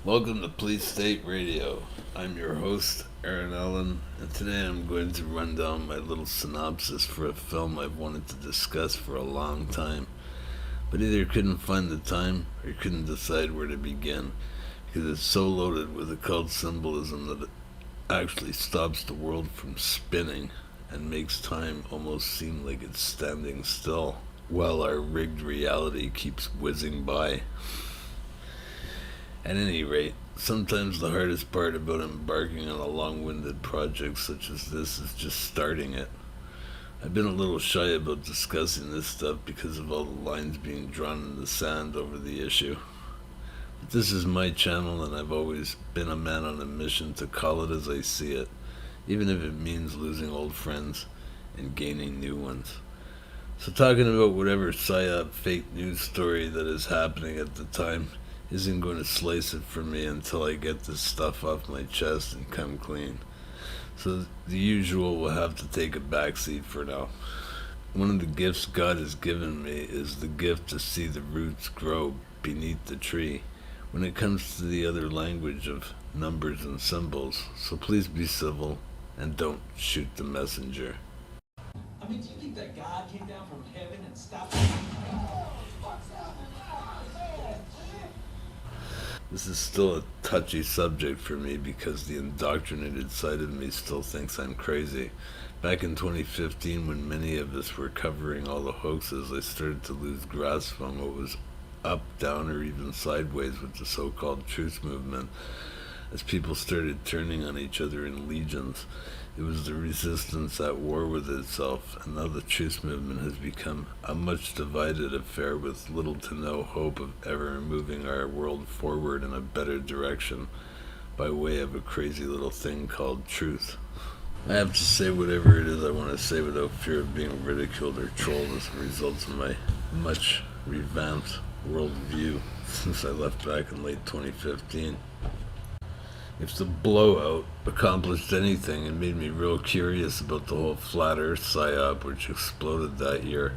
Welcome to Police State Radio. I'm your host, Aaron Allen, and today I'm going to run down my little synopsis for a film I've wanted to discuss for a long time, but either couldn't find the time or couldn't decide where to begin, because it's so loaded with occult symbolism that it actually stops the world from spinning and makes time almost seem like it's standing still, while our rigged reality keeps whizzing by. At any rate, sometimes the hardest part about embarking on a long winded project such as this is just starting it. I've been a little shy about discussing this stuff because of all the lines being drawn in the sand over the issue. But this is my channel, and I've always been a man on a mission to call it as I see it, even if it means losing old friends and gaining new ones. So, talking about whatever psyop fake news story that is happening at the time isn't going to slice it for me until I get this stuff off my chest and come clean. So the usual will have to take a backseat for now. One of the gifts God has given me is the gift to see the roots grow beneath the tree when it comes to the other language of numbers and symbols. So please be civil and don't shoot the messenger. I mean, do you think that God came down from heaven and stopped? This is still a touchy subject for me because the indoctrinated side of me still thinks I'm crazy. Back in 2015, when many of us were covering all the hoaxes, I started to lose grasp on what was up, down, or even sideways with the so-called truth movement, as people started turning on each other in legions. It was the resistance at war with itself, and now the truth movement has become a much divided affair with little to no hope of ever moving our world forward in a better direction by way of a crazy little thing called truth. I have to say whatever it is I want to say without fear of being ridiculed or trolled as a result of my much revamped worldview since I left back in late 2015. If the blowout accomplished anything, it made me real curious about the whole flat earth psyop which exploded that year.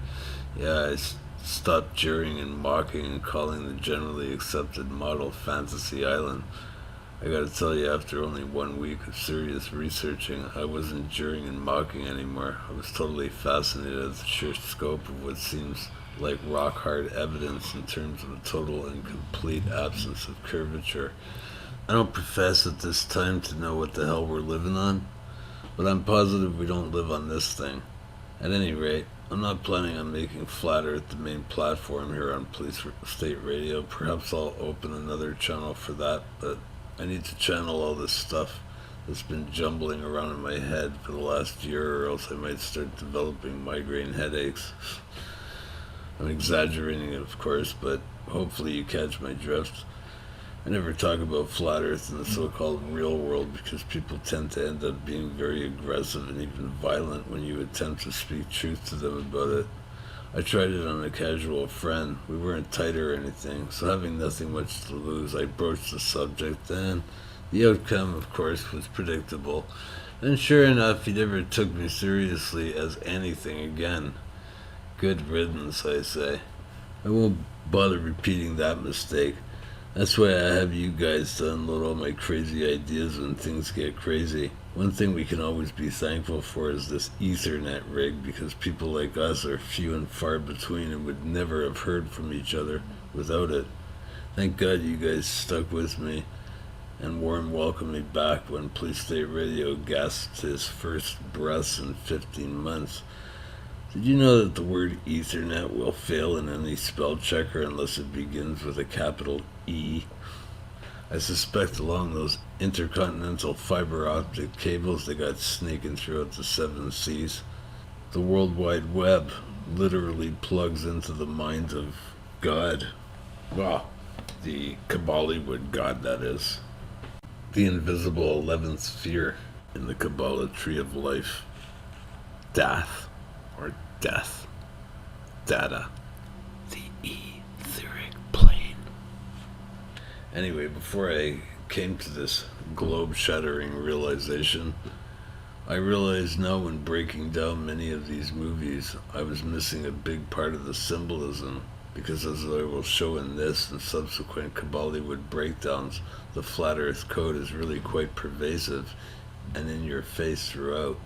Yeah, I stopped jeering and mocking and calling the generally accepted model Fantasy Island. I gotta tell you, after only 1 week of serious researching, I wasn't jeering and mocking anymore. I was totally fascinated at the sheer scope of what seems like rock hard evidence in terms of a total and complete absence of curvature. I don't profess at this time to know what the hell we're living on, but I'm positive we don't live on this thing. At any rate, I'm not planning on making Flat Earth the main platform here on Police State Radio. Perhaps I'll open another channel for that, but I need to channel all this stuff that's been jumbling around in my head for the last year, or else I might start developing migraine headaches. I'm exaggerating it, of course, but hopefully you catch my drift. I never talk about flat earth in the so-called real world because people tend to end up being very aggressive and even violent when you attempt to speak truth to them about it. I tried it on a casual friend. We weren't tight or anything, so having nothing much to lose, I broached the subject, and the outcome, of course, was predictable. And sure enough, he never took me seriously as anything again. Good riddance, I say. I won't bother repeating that mistake. That's why I have you guys to unload all my crazy ideas when things get crazy. One thing we can always be thankful for is this Ethernet rig, because people like us are few and far between and would never have heard from each other without it. Thank God you guys stuck with me and warm welcomed me back when Police State Radio gasped his first breaths in 15 months. Did you know that the word Ethernet will fail in any spell checker unless it begins with a capital E? I suspect along those intercontinental fiber optic cables they got snaking throughout the 7 seas. The World Wide Web literally plugs into the mind of God. Well, the Kabbalah God, that is. The invisible 11th sphere in the Kabbalah tree of life. Death. Or death. Data. The etheric plane. Anyway, before I came to this globe-shattering realization, I realized now when breaking down many of these movies, I was missing a big part of the symbolism, because as I will show in this and subsequent Kabbaliwood breakdowns, the flat earth code is really quite pervasive and in your face throughout.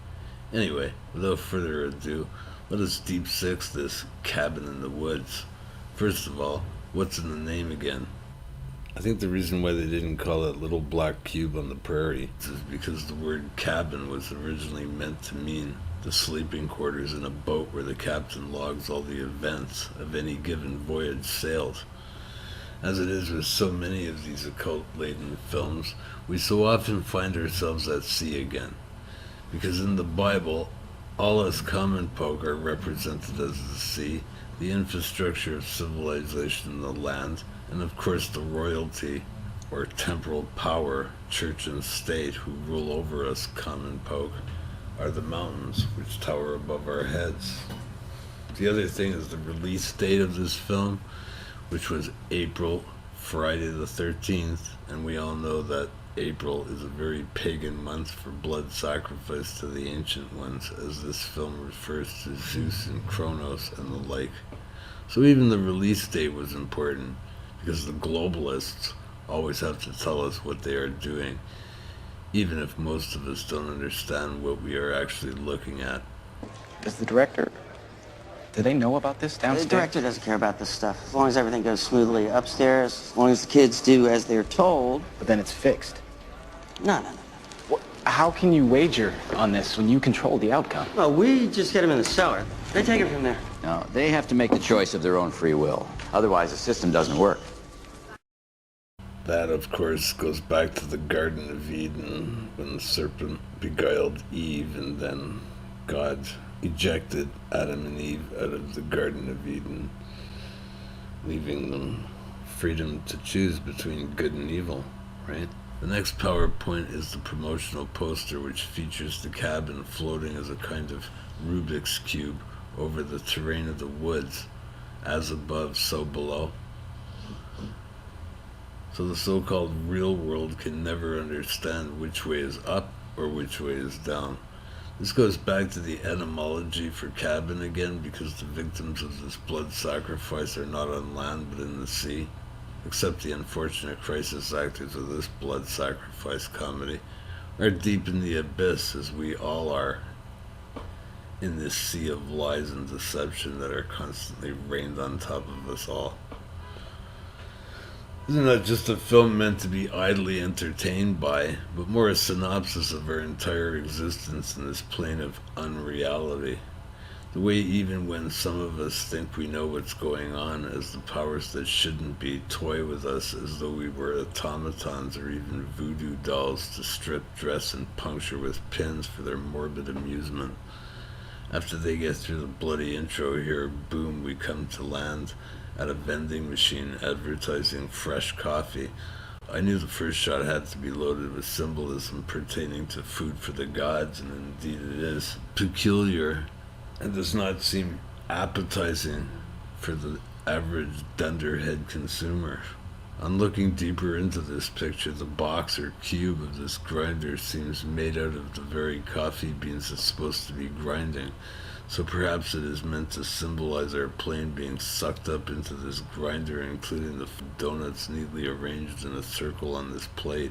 Anyway, without further ado, let us deep six this cabin in the woods. First of all, what's in the name again? I think the reason why they didn't call it Little Black Cube on the Prairie is because the word cabin was originally meant to mean the sleeping quarters in a boat where the captain logs all the events of any given voyage sailed. As it is with so many of these occult-laden films, we so often find ourselves at sea again. Because in the Bible, all us common folk are represented as the sea, the infrastructure of civilization in the land, and of course the royalty, or temporal power, church and state, who rule over us common folk, are the mountains which tower above our heads. The other thing is the release date of this film, which was April, Friday the 13th, and we all know that April is a very pagan month for blood sacrifice to the ancient ones, as this film refers to Zeus and Kronos and the like. So even the release date was important, because the globalists always have to tell us what they are doing, even if most of us don't understand what we are actually looking at. Does the director, do they know about this downstairs? The director doesn't care about this stuff. As long as everything goes smoothly upstairs, as long as the kids do as they're told. But then it's fixed. No. How can you wager on this when you control the outcome? Well, we just get them in the cellar. They take it from there. No, they have to make the choice of their own free will. Otherwise, the system doesn't work. That, of course, goes back to the Garden of Eden, when the serpent beguiled Eve, and then God ejected Adam and Eve out of the Garden of Eden, leaving them freedom to choose between good and evil, right? The next PowerPoint is the promotional poster, which features the cabin floating as a kind of Rubik's Cube over the terrain of the woods, as above, so below. So the so-called real world can never understand which way is up or which way is down. This goes back to the etymology for cabin again, because the victims of this blood sacrifice are not on land but in the sea, except the unfortunate crisis actors of this blood sacrifice comedy are deep in the abyss, as we all are, in this sea of lies and deception that are constantly rained on top of us all. This is not just a film meant to be idly entertained by, but more a synopsis of our entire existence in this plane of unreality. The way even when some of us think we know what's going on, as the powers that shouldn't be toy with us as though we were automatons or even voodoo dolls to strip, dress, and puncture with pins for their morbid amusement. After they get through the bloody intro here, boom, we come to land at a vending machine advertising fresh coffee. I knew the first shot had to be loaded with symbolism pertaining to food for the gods, and indeed it is peculiar and does not seem appetizing for the average dunderhead consumer. On looking deeper into this picture, the box or cube of this grinder seems made out of the very coffee beans it's supposed to be grinding. So perhaps it is meant to symbolize our plane being sucked up into this grinder, including the donuts neatly arranged in a circle on this plate.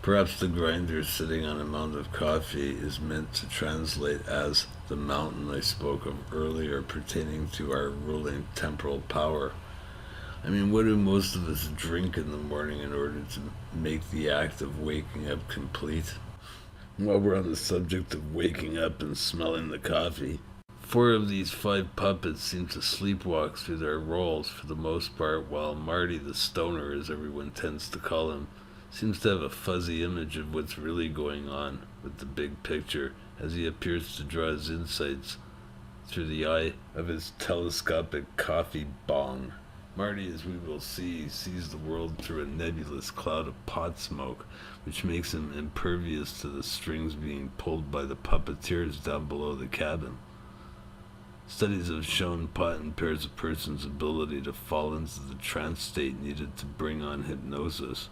Perhaps the grinder sitting on a mound of coffee is meant to translate as the mountain I spoke of earlier, pertaining to our ruling temporal power. I mean, what do most of us drink in the morning in order to make the act of waking up complete? While we're on the subject of waking up and smelling the coffee, 4 of these 5 puppets seem to sleepwalk through their roles for the most part, while Marty, the stoner as everyone tends to call him, seems to have a fuzzy image of what's really going on with the big picture, as he appears to draw his insights through the eye of his telescopic coffee bong. Marty, as we will see, sees the world through a nebulous cloud of pot smoke, which makes him impervious to the strings being pulled by the puppeteers down below the cabin. Studies have shown pot impairs a person's ability to fall into the trance state needed to bring on hypnosis.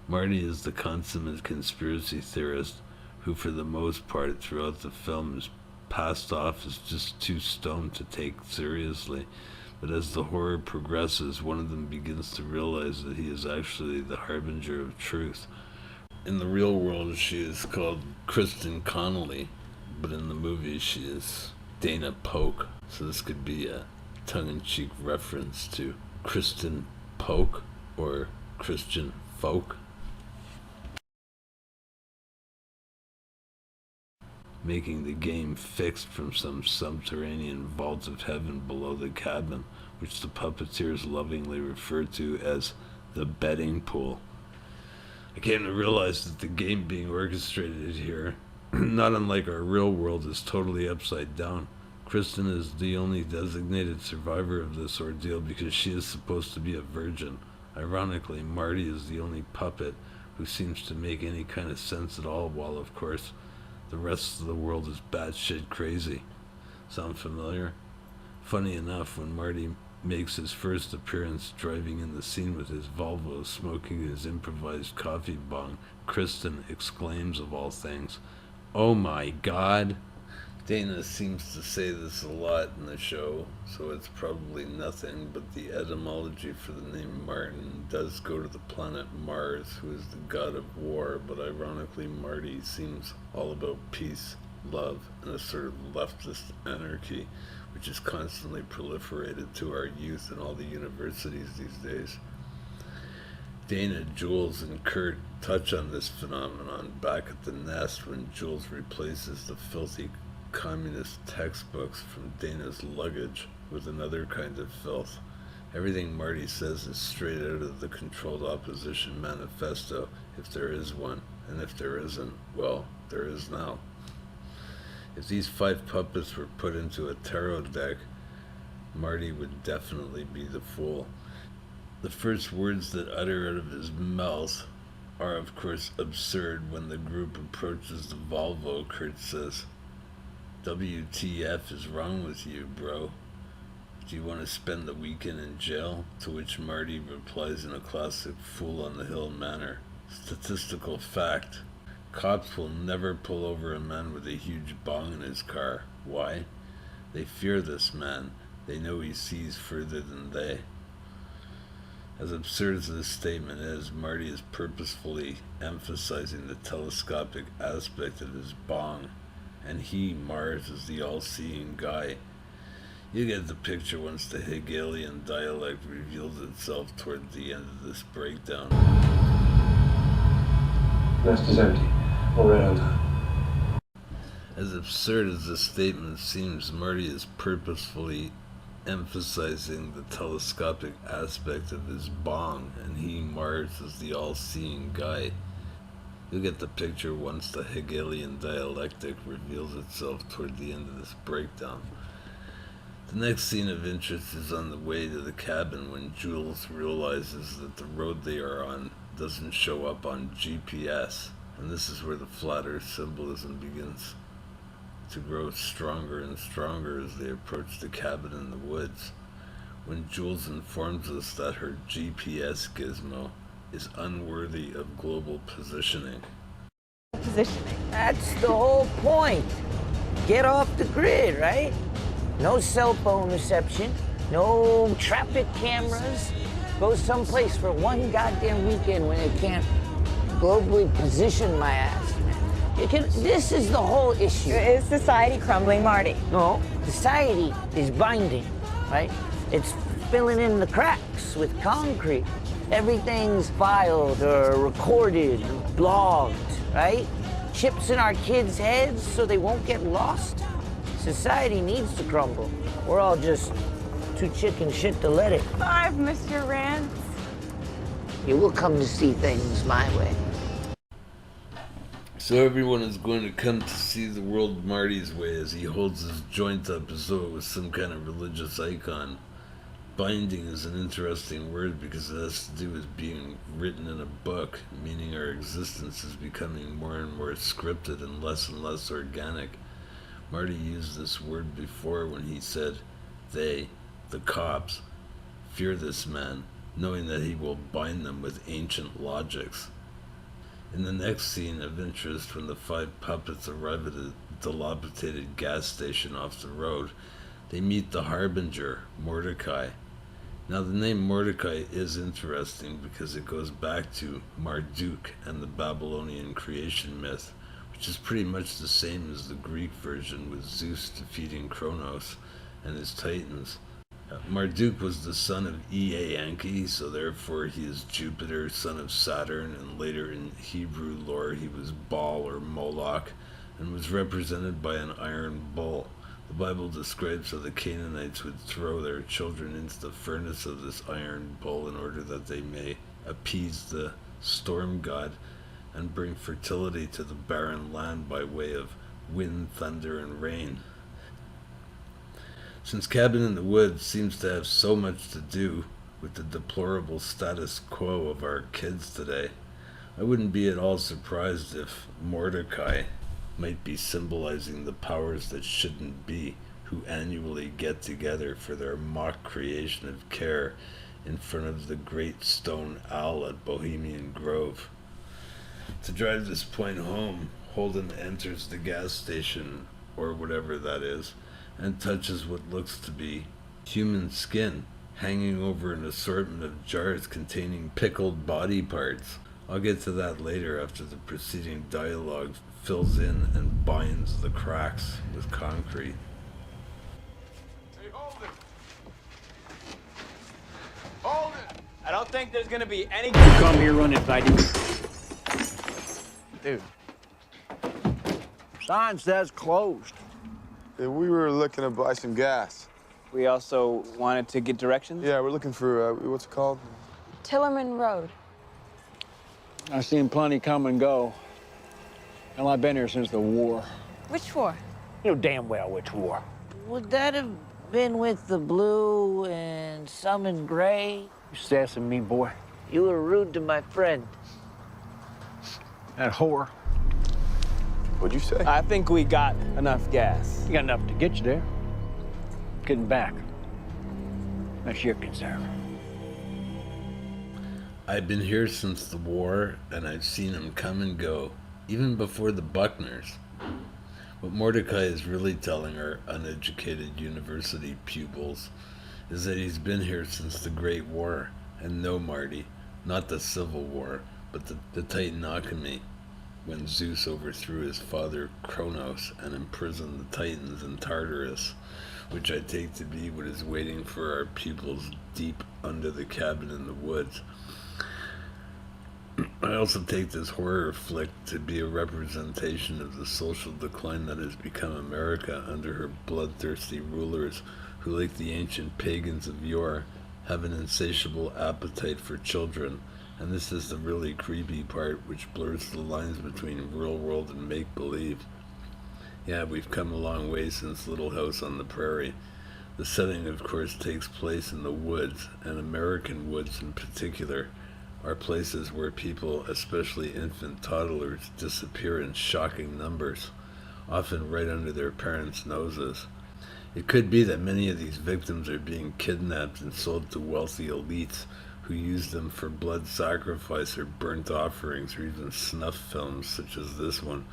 Marty is the consummate conspiracy theorist who, for the most part throughout the film, is passed off as just too stoned to take seriously, But as the horror progresses, one of them begins to realize that he is actually the harbinger of truth. In the real world, she is called Kristen Connolly, but in the movie, she is Dana Polk. So this could be a tongue-in-cheek reference to Kristen Polk or Christian folk. Making the game fixed from some subterranean vault of heaven below the cabin, which the puppeteers lovingly refer to as the betting pool. I came to realize that the game being orchestrated here, not unlike our real world, is totally upside down. Kristen is the only designated survivor of this ordeal because she is supposed to be a virgin. Ironically, Marty is the only puppet who seems to make any kind of sense at all, while, of course, the rest of the world is batshit crazy. Sound familiar? Funny enough, when Marty makes his first appearance driving in the scene with his Volvo, smoking his improvised coffee bong, Kristen exclaims of all things, "Oh my God!" Dana seems to say this a lot in the show, so it's probably nothing, but the etymology for the name Martin does go to the planet Mars, who is the god of war, but ironically Marty seems all about peace, love, and a sort of leftist anarchy, which is constantly proliferated to our youth in all the universities these days. Dana, Jules, and Kurt touch on this phenomenon back at the nest when Jules replaces the filthy communist textbooks from Dana's luggage with another kind of filth. Everything Marty says is straight out of the Controlled Opposition Manifesto, if there is one, and if there isn't, well, there is now. If these 5 puppets were put into a tarot deck, Marty would definitely be the fool. The first words that utter out of his mouth are, of course, absurd. When the group approaches the Volvo, Kurt says, "WTF is wrong with you, bro? Do you want to spend the weekend in jail?" To which Marty replies in a classic Fool on the Hill manner, "Statistical fact. Cops will never pull over a man with a huge bong in his car. Why? They fear this man. They know he sees further than they." As absurd as this statement is, Marty is purposefully emphasizing the telescopic aspect of his bong, and he, Mars, is the all-seeing guy. You get the picture once the Hegelian dialect reveals itself toward the end of this breakdown. Nest is empty. All right on time. As absurd as this statement seems, Marty is purposefully emphasizing the telescopic aspect of his bong, and he, Mars, is the all-seeing guy. You'll get the picture once the Hegelian dialectic reveals itself toward the end of this breakdown. The next scene of interest is on the way to the cabin when Jules realizes that the road they are on doesn't show up on GPS, and this is where the flat earth symbolism begins to grow stronger and stronger as they approach the cabin in the woods. When Jules informs us that her GPS gizmo is unworthy of global positioning. That's the whole point. Get off the grid, right? No cell phone reception, no traffic cameras. Go someplace for one goddamn weekend when it can't globally position my ass. This is the whole issue. Is society crumbling, Marty? No, society is binding, right? It's filling in the cracks with concrete. Everything's filed or recorded, blogged, right? Chips in our kids' heads so they won't get lost. Society needs to crumble. We're all just too chicken shit to let it. I've missed your rants. You will come to see things my way. So everyone is going to come to see the world Marty's way as he holds his joint up as though it was some kind of religious icon. Binding is an interesting word because it has to do with being written in a book, meaning our existence is becoming more and more scripted and less organic. Marty used this word before when he said, "They, the cops, fear this man, knowing that he will bind them with ancient logics." In the next scene of interest, when the 5 puppets arrive at a dilapidated gas station off the road, they meet the harbinger, Mordecai. Now the name Mordecai is interesting because it goes back to Marduk and the Babylonian creation myth, which is pretty much the same as the Greek version, with Zeus defeating Kronos and his titans. Marduk was the son of Ea Enki, so therefore he is Jupiter, son of Saturn, and later in Hebrew lore he was Baal or Moloch, and was represented by an iron bull. The Bible describes how the Canaanites would throw their children into the furnace of this iron bull in order that they may appease the storm god and bring fertility to the barren land by way of wind, thunder, and rain. Since Cabin in the Woods seems to have so much to do with the deplorable status quo of our kids today, I wouldn't be at all surprised if Mordecai might be symbolizing the powers that shouldn't be, who annually get together for their mock creation of care in front of the great stone owl at Bohemian Grove. To drive this point home, Holden enters the gas station, or whatever that is, and touches what looks to be human skin hanging over an assortment of jars containing pickled body parts. I'll get to that later after the preceding dialogue fills in and binds the cracks with concrete. Hey, hold it! Hold it! I don't think there's gonna be any. Come here running, fighting. Dude. Sign says closed. Yeah, we were looking to buy some gas. We also wanted to get directions. Yeah, we're looking for, what's it called? Tillerman Road. I've seen plenty come and go. Well, I've been here since the war. Which war? You know damn well which war. Would that have been with the blue and some in gray? You sassing me, boy. You were rude to my friend. That whore. What'd you say? I think we got enough gas. You got enough to get you there. Getting back. That's your concern. I've been here since the war, and I've seen him come and go, even before the Buckners. What Mordecai is really telling our uneducated university pupils is that he's been here since the Great War. And no, Marty, not the Civil War, but the Titanocemy, when Zeus overthrew his father Kronos and imprisoned the Titans in Tartarus, which I take to be what is waiting for our pupils deep under the cabin in the woods. I also take this horror flick to be a representation of the social decline that has become America under her bloodthirsty rulers who, like the ancient pagans of yore, have an insatiable appetite for children. And this is the really creepy part, which blurs the lines between real world and make-believe. Yeah, we've come a long way since Little House on the Prairie. The setting, of course, takes place in the woods, and American woods in particular, are places where people, especially infant toddlers, disappear in shocking numbers, often right under their parents' noses. It could be that many of these victims are being kidnapped and sold to wealthy elites who use them for blood sacrifice or burnt offerings or even snuff films such as this one.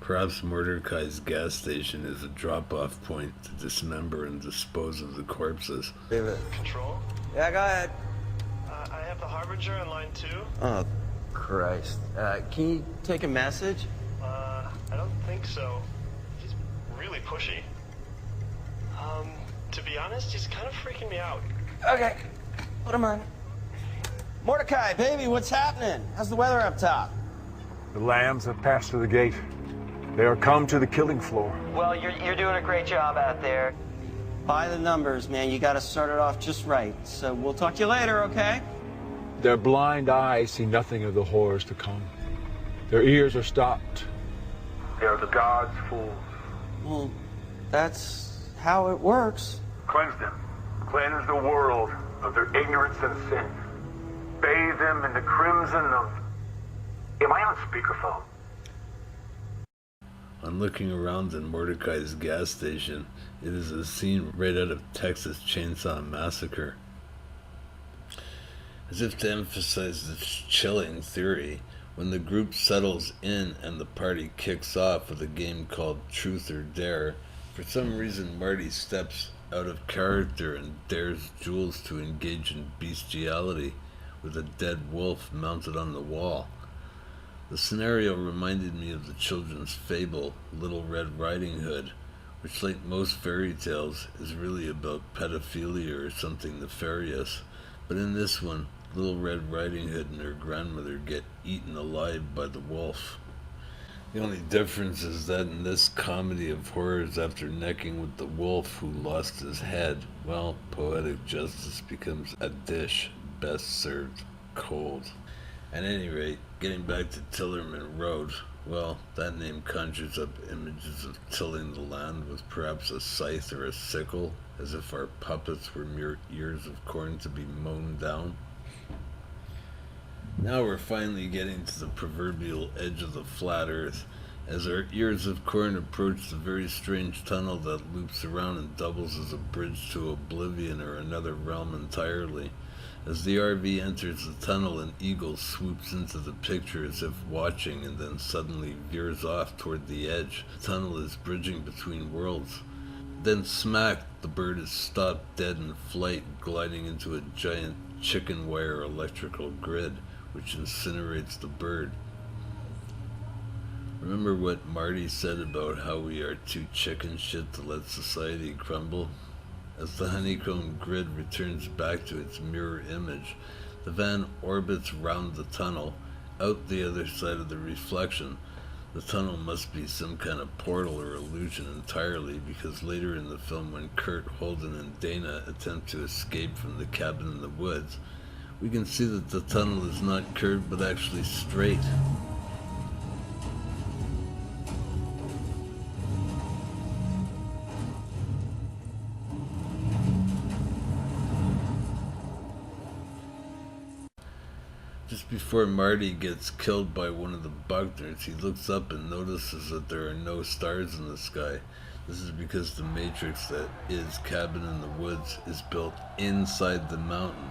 Perhaps Mordecai's gas station is a drop-off point to dismember and dispose of the corpses. Control? Yeah, go ahead. I have the Harbinger on line 2. Oh, Christ. Can you take a message? I don't think so. He's really pushy. To be honest, he's kind of freaking me out. Okay. Put him on. Mordecai, baby, what's happening? How's the weather up top? The lambs have passed through the gate. They are come to the killing floor. Well, you're doing a great job out there. By the numbers, man. You got to start it off just right. So we'll talk to you later, okay? Their blind eyes see nothing of the horrors to come. Their ears are stopped. They are the gods' fools. Well, that's how it works. Cleanse them. Cleanse the world of their ignorance and sin. Bathe them in the crimson of... Am I on speakerphone? On looking around in Mordecai's gas station, it is a scene right out of Texas Chainsaw Massacre. As if to emphasize this chilling theory, when the group settles in and the party kicks off with a game called Truth or Dare, for some reason Marty steps out of character and dares Jules to engage in bestiality with a dead wolf mounted on the wall. The scenario reminded me of the children's fable, Little Red Riding Hood, which, like most fairy tales, is really about pedophilia or something nefarious. But in this one, Little Red Riding Hood and her grandmother get eaten alive by the wolf. The only difference is that in this comedy of horrors, after necking with the wolf who lost his head, well, poetic justice becomes a dish best served cold. At any rate, getting back to Tillerman Road, well, that name conjures up images of tilling the land with perhaps a scythe or a sickle, as if our puppets were mere ears of corn to be mown down. Now we're finally getting to the proverbial edge of the flat earth, as our ears of corn approach the very strange tunnel that loops around and doubles as a bridge to oblivion or another realm entirely. As the RV enters the tunnel, an eagle swoops into the picture as if watching and then suddenly veers off toward the edge. The tunnel is bridging between worlds. Then smack, the bird is stopped dead in flight, gliding into a giant chicken wire electrical grid, which incinerates the bird. Remember what Marty said about how we are too chicken shit to let society crumble? As the honeycomb grid returns back to its mirror image, the van orbits round the tunnel, out the other side of the reflection. The tunnel must be some kind of portal or illusion entirely, because later in the film, when Kurt, Holden, and Dana attempt to escape from the cabin in the woods, we can see that the tunnel is not curved but actually straight. Just before Marty gets killed by one of the Buckners, he looks up and notices that there are no stars in the sky. This is because the matrix that is Cabin in the Woods is built inside the mountain.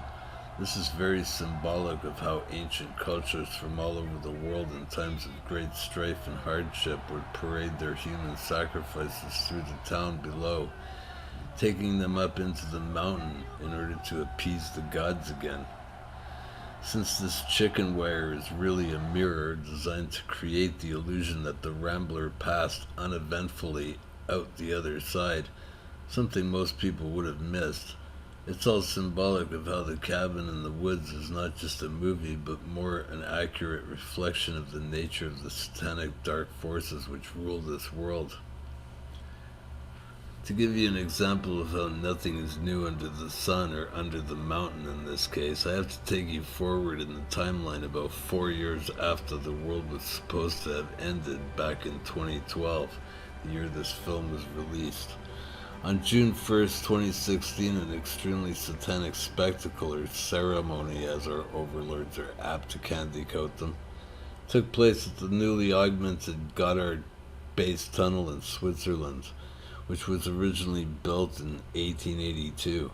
This is very symbolic of how ancient cultures from all over the world in times of great strife and hardship would parade their human sacrifices through the town below, taking them up into the mountain in order to appease the gods again. Since this chicken wire is really a mirror designed to create the illusion that the Rambler passed uneventfully out the other side, something most people would have missed, it's all symbolic of how the Cabin in the Woods is not just a movie, but more an accurate reflection of the nature of the satanic dark forces which rule this world. To give you an example of how nothing is new under the sun, or under the mountain in this case, I have to take you forward in the timeline about 4 years after the world was supposed to have ended back in 2012, the year this film was released. On June 1st, 2016, an extremely satanic spectacle or ceremony, as our overlords are apt to candy coat them, took place at the newly augmented Gotthard Base Tunnel in Switzerland, which was originally built in 1882.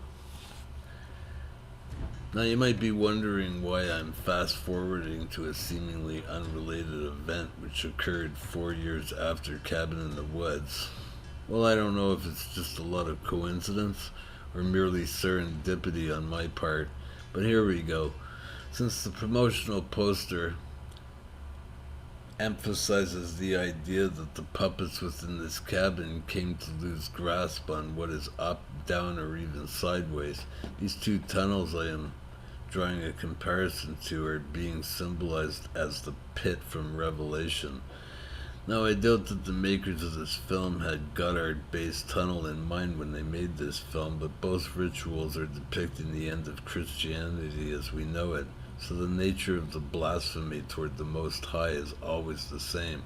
Now you might be wondering why I'm fast forwarding to a seemingly unrelated event which occurred 4 years after Cabin in the Woods. Well, I don't know if it's just a lot of coincidence or merely serendipity on my part, but here we go. Since the promotional poster emphasizes the idea that the puppets within this cabin came to lose grasp on what is up, down, or even sideways, these two tunnels I am drawing a comparison to are being symbolized as the pit from Revelation. Now, I doubt that the makers of this film had Gotthard Base Tunnel in mind when they made this film, but both rituals are depicting the end of Christianity as we know it, so the nature of the blasphemy toward the Most High is always the same.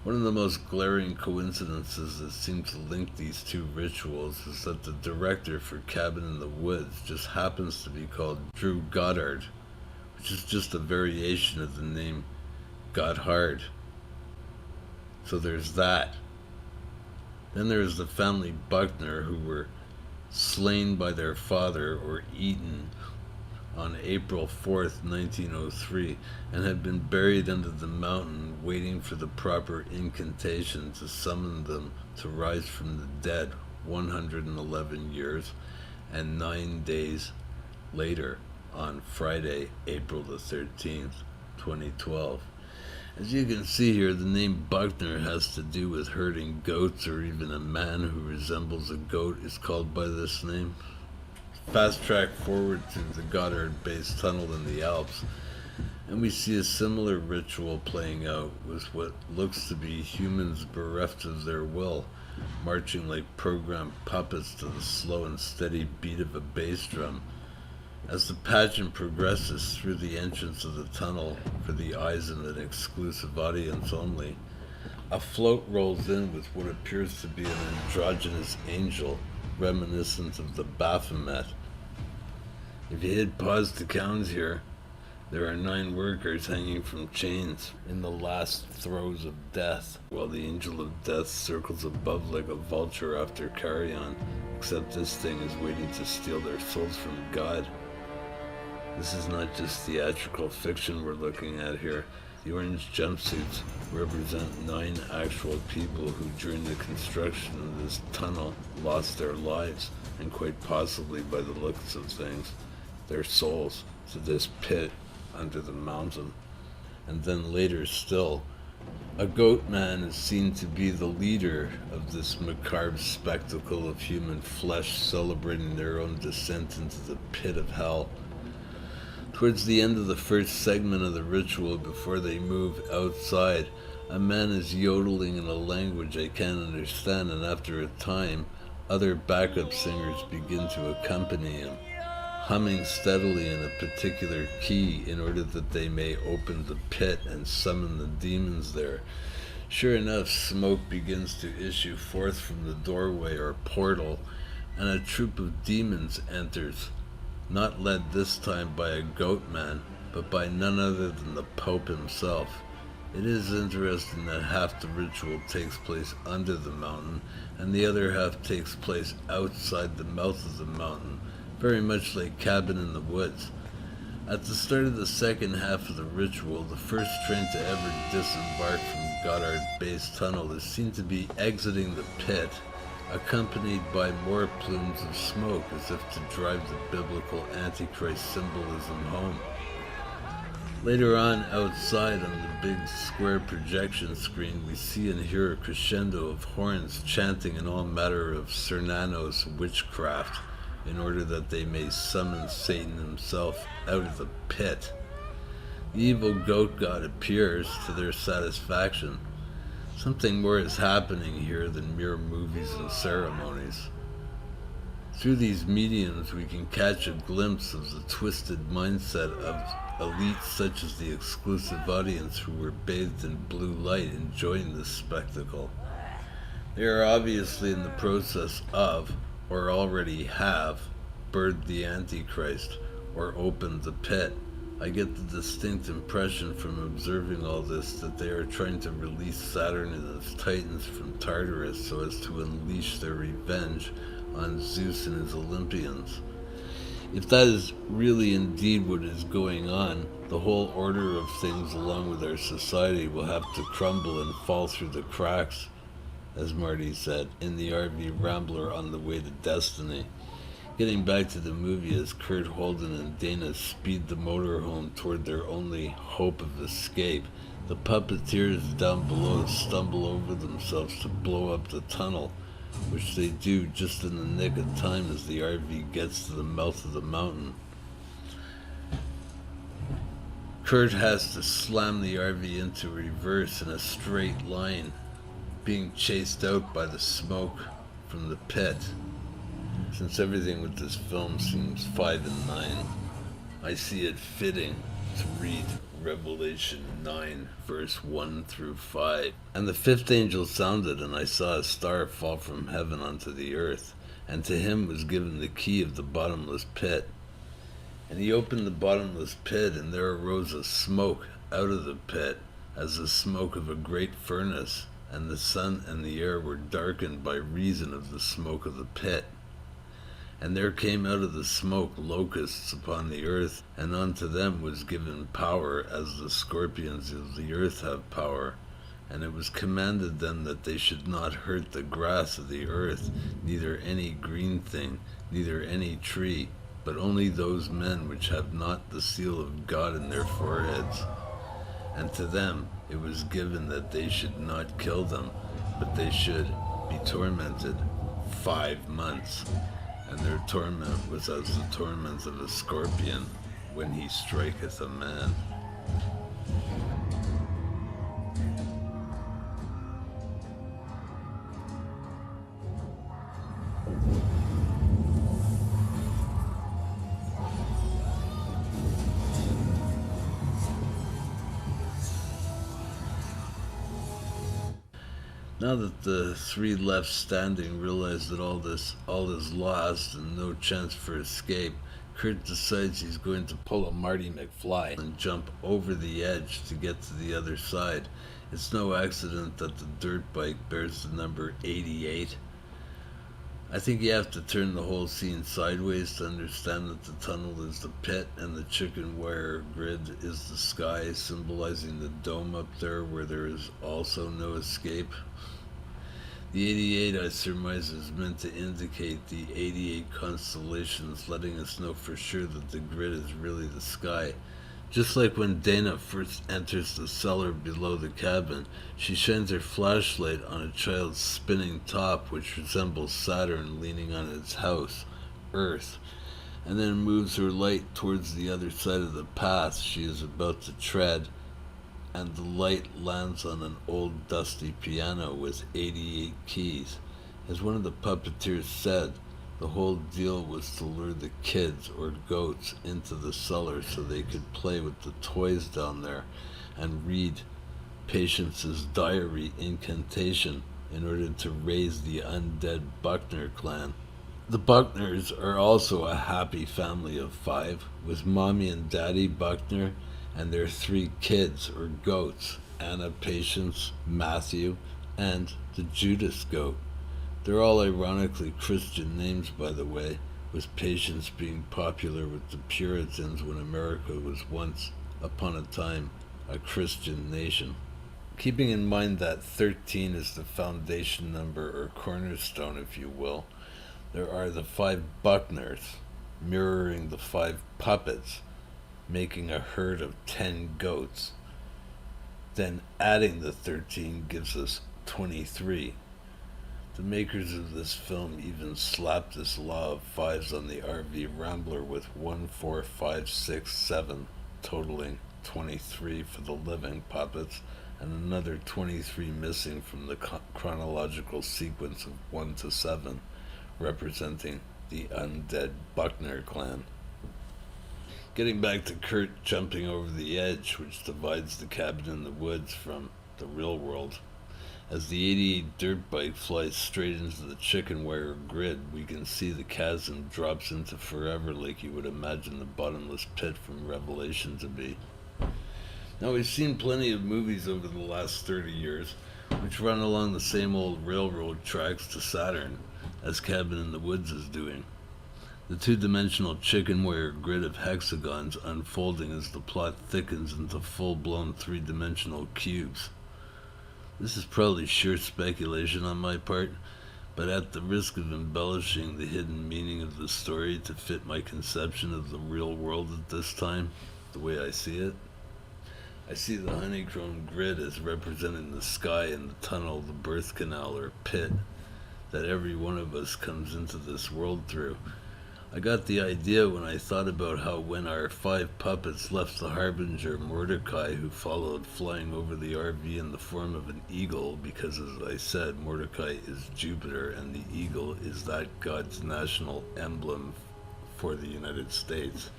One of the most glaring coincidences that seem to link these two rituals is that the director for Cabin in the Woods just happens to be called Drew Goddard, which is just a variation of the name Gotthard. So there's that. Then there's the family Buckner, who were slain by their father or eaten on April 4th, 1903, and had been buried under the mountain waiting for the proper incantation to summon them to rise from the dead 111 years and 9 days later on Friday, April the 13th, 2012. As you can see here, the name Buckner has to do with herding goats, or even a man who resembles a goat is called by this name. Fast track forward to the Goddard Base Tunnel in the Alps, and we see a similar ritual playing out with what looks to be humans bereft of their will, marching like programmed puppets to the slow and steady beat of a bass drum. As the pageant progresses through the entrance of the tunnel for the eyes of an exclusive audience only, a float rolls in with what appears to be an androgynous angel reminiscent of the Baphomet. If you hit pause to count here, there are 9 workers hanging from chains in the last throes of death, while the angel of death circles above like a vulture after carrion, except this thing is waiting to steal their souls from God. This is not just theatrical fiction we're looking at here. The orange jumpsuits represent 9 actual people who, during the construction of this tunnel, lost their lives, and quite possibly, by the looks of things, their souls, to this pit under the mountain. And then later still, a goat man is seen to be the leader of this macabre spectacle of human flesh celebrating their own descent into the pit of hell. Towards the end of the first segment of the ritual, before they move outside, a man is yodeling in a language I can't understand, and after a time, other backup singers begin to accompany him, humming steadily in a particular key in order that they may open the pit and summon the demons there. Sure enough, smoke begins to issue forth from the doorway or portal, and a troop of demons enters, not led this time by a goat man, but by none other than the Pope himself. It is interesting that half the ritual takes place under the mountain, and the other half takes place outside the mouth of the mountain, very much like Cabin in the Woods. At the start of the second half of the ritual, the first train to ever disembark from Goddard Base Tunnel is seen to be exiting the pit, accompanied by more plumes of smoke, as if to drive the biblical Antichrist symbolism home. Later on, outside on the big square projection screen, we see and hear a crescendo of horns chanting in all manner of Cernano's witchcraft, in order that they may summon Satan himself out of the pit. The evil goat god appears to their satisfaction. Something more is happening here than mere movies and ceremonies. Through these mediums, we can catch a glimpse of the twisted mindset of elites such as the exclusive audience who were bathed in blue light enjoying this spectacle. They are obviously in the process of, or already have, birthed the Antichrist, or opened the pit. I get the distinct impression from observing all this that they are trying to release Saturn and his titans from Tartarus so as to unleash their revenge on Zeus and his Olympians. If that is really indeed what is going on, the whole order of things along with our society will have to crumble and fall through the cracks, as Marty said, in the RV Rambler on the way to destiny. Getting back to the movie, as Kurt Holden and Dana speed the motorhome toward their only hope of escape, the puppeteers down below stumble over themselves to blow up the tunnel, which they do just in the nick of time as the RV gets to the mouth of the mountain. Kurt has to slam the RV into reverse in a straight line, being chased out by the smoke from the pit. Since everything with this film seems 5 and 9, I see it fitting to read Revelation 9, verse 1 through 5. And the fifth angel sounded, and I saw a star fall from heaven unto the earth, and to him was given the key of the bottomless pit. And he opened the bottomless pit, and there arose a smoke out of the pit, as the smoke of a great furnace, and the sun and the air were darkened by reason of the smoke of the pit. And there came out of the smoke locusts upon the earth, and unto them was given power, as the scorpions of the earth have power. And it was commanded them that they should not hurt the grass of the earth, neither any green thing, neither any tree, but only those men which have not the seal of God in their foreheads. And to them it was given that they should not kill them, but they should be tormented 5 months. And their torment was as the torments of a scorpion when he striketh a man. Now that the 3 left standing realize that all is lost and no chance for escape, Kurt decides he's going to pull a Marty McFly and jump over the edge to get to the other side. It's no accident that the dirt bike bears the number 88. I think you have to turn the whole scene sideways to understand that the tunnel is the pit and the chicken wire grid is the sky, symbolizing the dome up there where there is also no escape. The 88, I surmise, is meant to indicate the 88 constellations, letting us know for sure that the grid is really the sky. Just like when Dana first enters the cellar below the cabin, she shines her flashlight on a child's spinning top, which resembles Saturn leaning on its house, Earth, and then moves her light towards the other side of the path she is about to tread, and the light lands on an old dusty piano with 88 keys. As one of the puppeteers said, the whole deal was to lure the kids or goats into the cellar so they could play with the toys down there and read Patience's diary incantation in order to raise the undead Buckner clan. The Buckners are also a happy family of 5, with Mommy and Daddy Buckner and their 3 kids or goats, Anna, Patience, Matthew, and the Judas goat. They're all ironically Christian names, by the way, with Patience being popular with the Puritans when America was once upon a time a Christian nation. Keeping in mind that 13 is the foundation number or cornerstone, if you will, there are the 5 Buckners, mirroring the 5 puppets, making a herd of 10 goats. Then adding the 13 gives us 23. The makers of this film even slapped this law of 5s on the RV Rambler with 1, 4, 5, 6, 7, totaling 23 for the living puppets, and another 23 missing from the chronological sequence of 1 to 7, representing the undead Buckner clan. Getting back to Kurt jumping over the edge which divides the cabin in the woods from the real world. As the 88 dirt bike flies straight into the chicken wire grid, we can see the chasm drops into forever like you would imagine the bottomless pit from Revelation to be. Now, we've seen plenty of movies over the last 30 years which run along the same old railroad tracks to Saturn, as Cabin in the Woods is doing. The 2-dimensional chicken wire grid of hexagons unfolding as the plot thickens into full-blown 3-dimensional cubes. This is probably sheer speculation on my part, but at the risk of embellishing the hidden meaning of the story to fit my conception of the real world at this time, the way I see it, I see the honeycomb grid as representing the sky and the tunnel, the birth canal or pit, that every one of us comes into this world through. I got the idea when I thought about how when our 5 puppets left the harbinger Mordecai, who followed flying over the RV in the form of an eagle, because as I said, Mordecai is Jupiter and the eagle is that god's national emblem for the United States.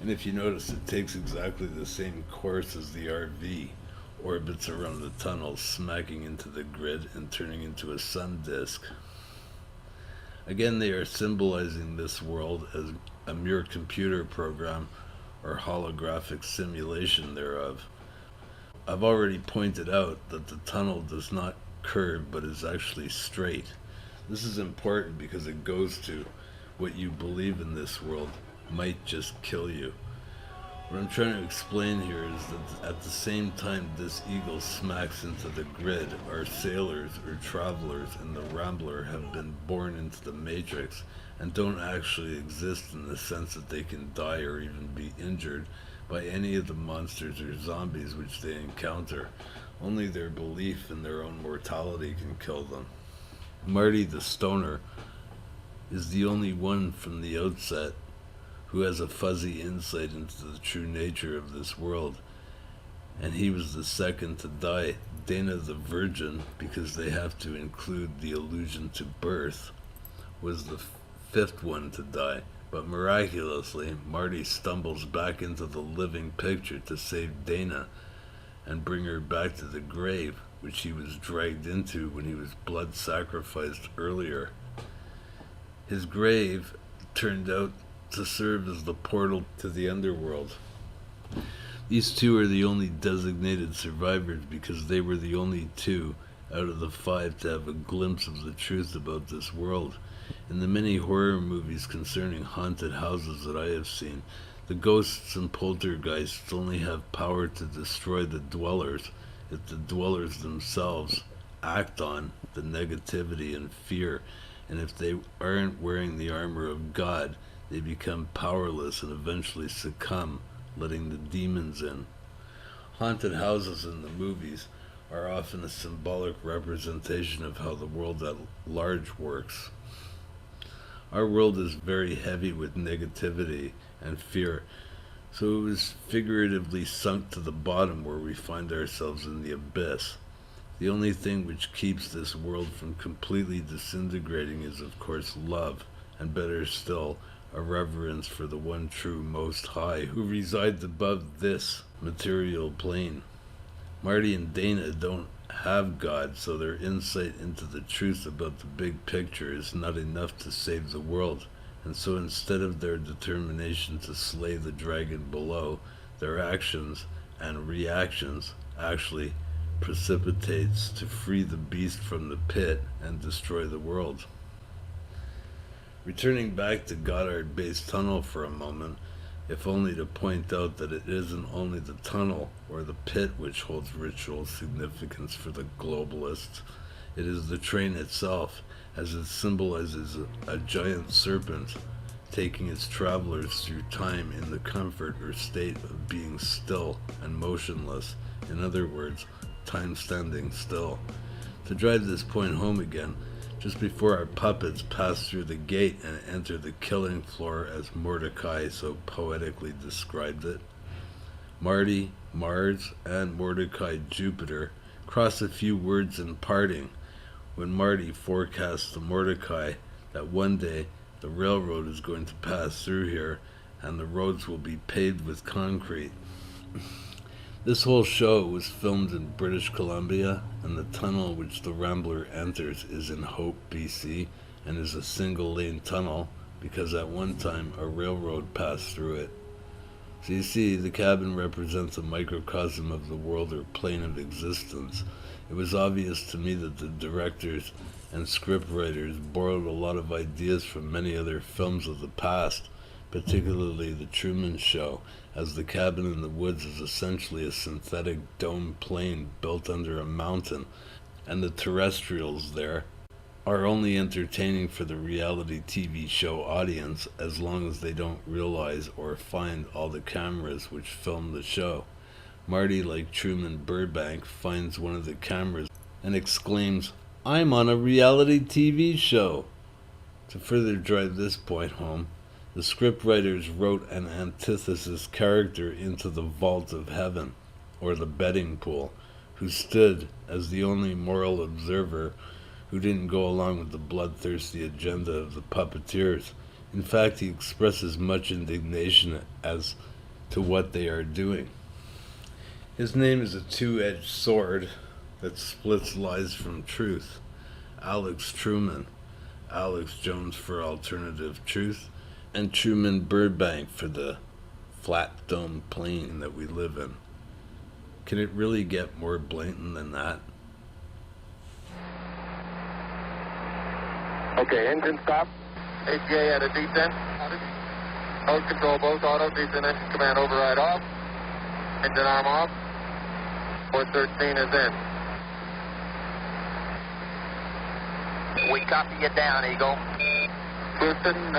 And if you notice, it takes exactly the same course as the RV, orbits around the tunnel, smacking into the grid and turning into a sun disk. Again, they are symbolizing this world as a mere computer program or holographic simulation thereof. I've already pointed out that the tunnel does not curve but is actually straight. This is important because it goes to what you believe in this world might just kill you. What I'm trying to explain here is that at the same time this eagle smacks into the grid, our sailors or travelers in the Rambler have been born into the Matrix and don't actually exist in the sense that they can die or even be injured by any of the monsters or zombies which they encounter. Only their belief in their own mortality can kill them. Marty the Stoner is the only one from the outset who has a fuzzy insight into the true nature of this world, and he was the second to die. Dana the Virgin, because they have to include the allusion to birth, was the fifth one to die, but miraculously Marty stumbles back into the living picture to save Dana and bring her back to the grave which he was dragged into when he was blood sacrificed earlier. His grave turned out to serve as the portal to the underworld. These two are the only designated survivors because they were the only two out of the 5 to have a glimpse of the truth about this world. In the many horror movies concerning haunted houses that I have seen, the ghosts and poltergeists only have power to destroy the dwellers if the dwellers themselves act on the negativity and fear, and if they aren't wearing the armor of God, they become powerless and eventually succumb, letting the demons in. Haunted houses in the movies are often a symbolic representation of how the world at large works. Our world is very heavy with negativity and fear, so it was figuratively sunk to the bottom where we find ourselves in the abyss. The only thing which keeps this world from completely disintegrating is, of course, love, and better still, a reverence for the one true Most High who resides above this material plane. Marty and Dana don't have God, so their insight into the truth about the big picture is not enough to save the world, and so instead of their determination to slay the dragon below, their actions and reactions actually precipitates to free the beast from the pit and destroy the world. Returning back to Goddard Base Tunnel for a moment, if only to point out that it isn't only the tunnel or the pit which holds ritual significance for the globalists, it is the train itself, as it symbolizes a giant serpent taking its travelers through time in the comfort or state of being still and motionless. In other words, time standing still. To drive this point home again, just before our puppets pass through the gate and enter the killing floor as Mordecai so poetically described it, Marty, Mars, and Mordecai Jupiter cross a few words in parting when Marty forecasts to Mordecai that one day the railroad is going to pass through here and the roads will be paved with concrete. This whole show was filmed in British Columbia, and the tunnel which the Rambler enters is in Hope, BC, and is a single-lane tunnel because at one time a railroad passed through it. So you see, the cabin represents a microcosm of the world or plane of existence. It was obvious to me that the directors and scriptwriters borrowed a lot of ideas from many other films of the past, particularly The Truman Show, as the cabin in the woods is essentially a synthetic dome plane built under a mountain, and the terrestrials there are only entertaining for the reality TV show audience as long as they don't realize or find all the cameras which film the show. Marty, like Truman Burbank, finds one of the cameras and exclaims, "I'm on a reality TV show." To further drive this point home, the scriptwriters wrote an antithesis character into the vault of heaven, or the betting pool, who stood as the only moral observer who didn't go along with the bloodthirsty agenda of the puppeteers. In fact, he expresses much indignation as to what they are doing. His name is a two-edged sword that splits lies from truth. Alex Truman, Alex Jones for Alternative Truth, and Truman Burbank for the flat dome plane that we live in. Can it really get more blatant than that? Okay, engine stop. APA at a descent. Host control, both autos, descent engine command override off. Engine arm off. 413 is in. We copy you down, Eagle. Houston,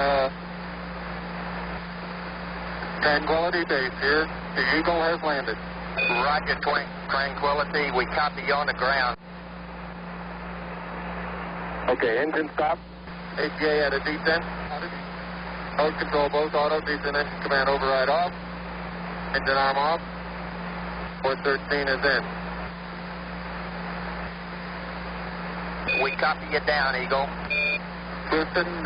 Tranquility Base here. The Eagle has landed. Roger, Tranquility. We copy you on the ground. Okay, engine stop. ATA at a descent. Host control, both autos, descent engine command override off. Engine arm off. 413 is in. We copy you down, Eagle. Houston,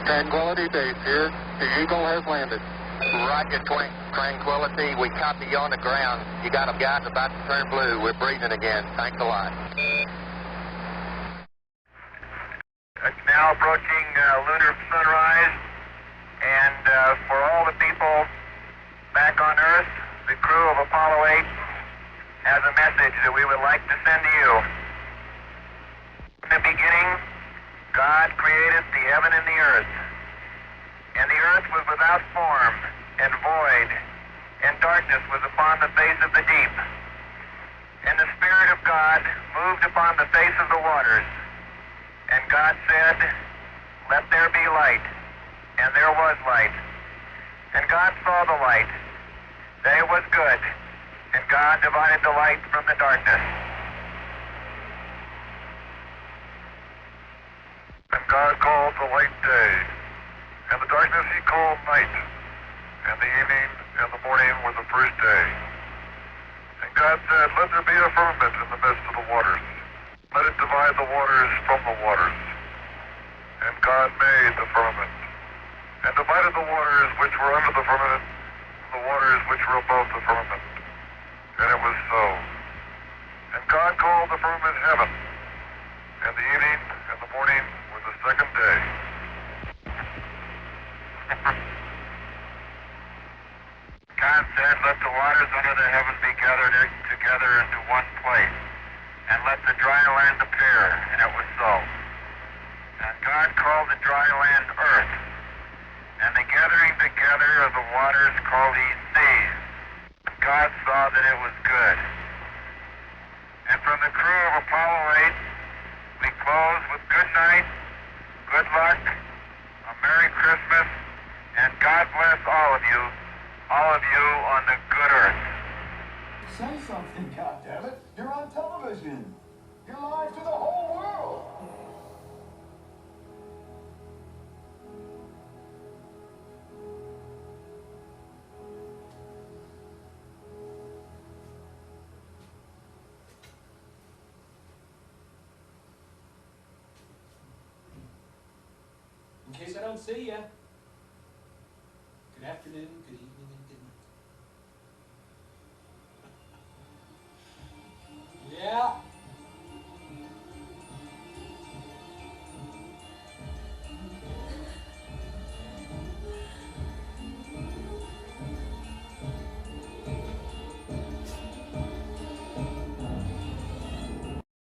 Tranquility Base here. The Eagle has landed. Roger, Tranquility. We copy you on the ground. You got a guys about to turn blue. We're breathing again. Thanks a lot. It's now approaching lunar sunrise, and for all the people back on Earth, the crew of Apollo 8 has a message that we would like to send to you. In the beginning, God created the heaven and the earth. And the earth was without form and void, and darkness was upon the face of the deep. And the Spirit of God moved upon the face of the waters. And God said, "Let there be light." And there was light. And God saw the light, that it was good. And God divided the light from the darkness. And God called the light day, and the darkness he called night. And the evening and the morning were the first day. And God said, "Let there be a firmament in the midst of the waters. Let it divide the waters from the waters." And God made the firmament, and divided the waters which were under the firmament from the waters which were above the firmament. And it was so. And God called the firmament heaven, and the evening and the morning were the second day. God said, "Let the waters under the heaven be gathered together into one place, and let the dry land appear." And it was so. And God called the dry land earth, and the gathering together of the waters called he seas. And God saw that it was good. And from the crew of Apollo 8, we close with good night, good luck, a Merry Christmas, and God bless all of you on the good earth. Say something, goddammit. You're on television. You're live to the whole world. In case I don't see ya. Good afternoon, good evening, and good night.